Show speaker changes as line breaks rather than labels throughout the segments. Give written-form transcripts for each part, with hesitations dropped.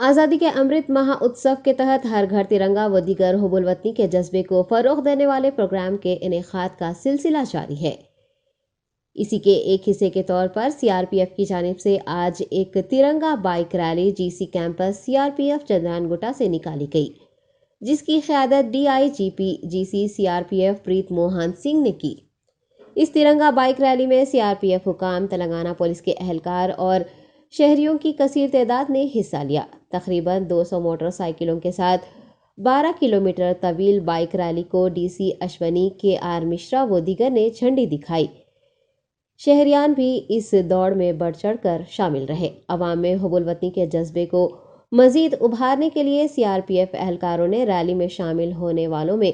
आज़ादी के अमृत महोत्सव के तहत हर घर तिरंगा व दीगर हुब्बुल वतनी के जज्बे को फरोग देने वाले प्रोग्राम के इनेकाद का सिलसिला जारी है। इसी के एक हिस्से के तौर पर सीआरपीएफ की जानिब से आज एक तिरंगा bike rally GC campus CRPF Chandrayangutta से निकाली गई, जिसकी क़यादत डीआईजीपी जीसी सीआरपीएफ प्रीत मोहन सिंह ने की। इस तिरंगा बाइक रैली में सीआरपीएफ हुकाम, तेलंगाना पुलिस के अहलकार और शहरियों की कसीर तादाद ने हिस्सा लिया। तकरीबन 200 मोटरसाइकिलों के साथ 12 किलोमीटर तवील बाइक रैली को डीसी अश्वनी के मिश्रा व दीगर ने झंडी दिखाई। शहरियान भी इस दौड़ में बढ़ चढ़ कर शामिल रहे। अवाम में हुब्बुल वतनी के जज्बे को मजीद उभारने के लिए सीआरपीएफ अहलकारों ने रैली में शामिल होने वालों में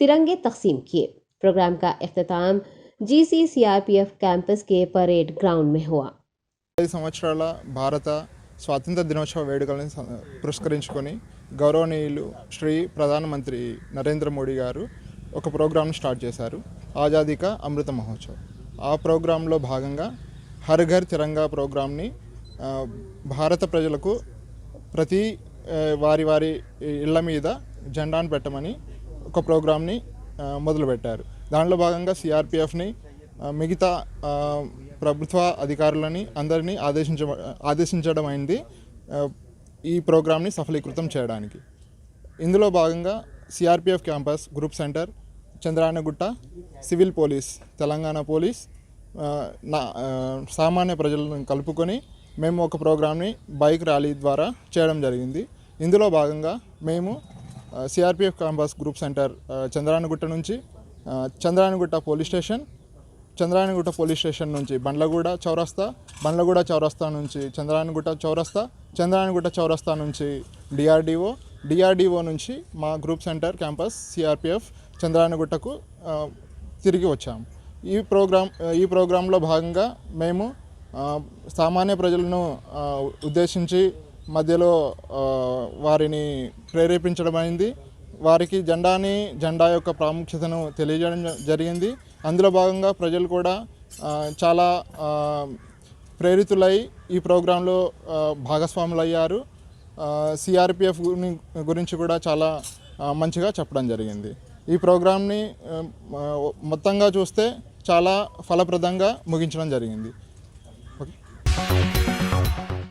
तिरंगे तकसीम किए। प्रोग्राम का इख्तिताम जीसी सीआरपीएफ कैंपस के परेड ग्राउंड में हुआ।
5 సంవత్సరాల భారత స్వాతంత్ర దినోత్సవ వేడుకలను పురస్కరించుకొని గౌరవనీయులు శ్రీ ప్రధానమంత్రి నరేంద్ర మోడీ గారు ఒక ప్రోగ్రామ్ని స్టార్ట్ చేశారు, ఆజాదీ కా అమృత మహోత్సవ్. ఆ ప్రోగ్రాంలో భాగంగా హర్ ఘర్ తిరంగా ప్రోగ్రామ్ని భారత ప్రజలకు ప్రతి వారి ఇళ్ల మీద జెండాను పెట్టమని ఒక ప్రోగ్రామ్ని మొదలుపెట్టారు. దానిలో భాగంగా సిఆర్పిఎఫ్ని మిగతా ప్రభుత్వ అధికారులని అందరినీ ఆదేశించడం అయింది ఈ ప్రోగ్రామ్ని సఫలీకృతం చేయడానికి. ఇందులో భాగంగా CRPF campus, group centre, Chandrayangutta, civil police, Telangana police, సామాన్య ప్రజలను కలుపుకొని మేము ఒక ప్రోగ్రామ్ని బైక్ ర్యాలీ ద్వారా చేయడం జరిగింది. ఇందులో భాగంగా మేము CRPF campus, group centre Chandrayangutta నుంచి Chandrayangutta police station, Chandrayangutta police station నుంచి బండ్లగూడ చౌరస్తా, బండ్లగూడ చౌరస్తా నుంచి చంద్రాయనగుట్ట చౌరస్తా, చంద్రాయనగుట్ట చౌరస్తా నుంచి డిఆర్డిఓ నుంచి మా గ్రూప్ సెంటర్ క్యాంపస్ సిఆర్పిఎఫ్ చంద్రాయనగుట్టకు తిరిగి వచ్చాము. ఈ ప్రోగ్రాంలో భాగంగా మేము సామాన్య ప్రజలను ఉద్దేశించి మధ్యలో వారిని ప్రేరేపించడం అయింది. వారికి జెండా యొక్క ప్రాముఖ్యతను తెలియజేయడం జరిగింది. అందులో భాగంగా ప్రజలు కూడా చాలా ప్రేరితులై ఈ ప్రోగ్రాంలో భాగస్వాములు అయ్యారు. సిఆర్పిఎఫ్ గురించి కూడా చాలా మంచిగా చెప్పడం జరిగింది. ఈ ప్రోగ్రాంని మొత్తంగా చూస్తే చాలా ఫలప్రదంగా ముగించడం జరిగింది. ఓకే.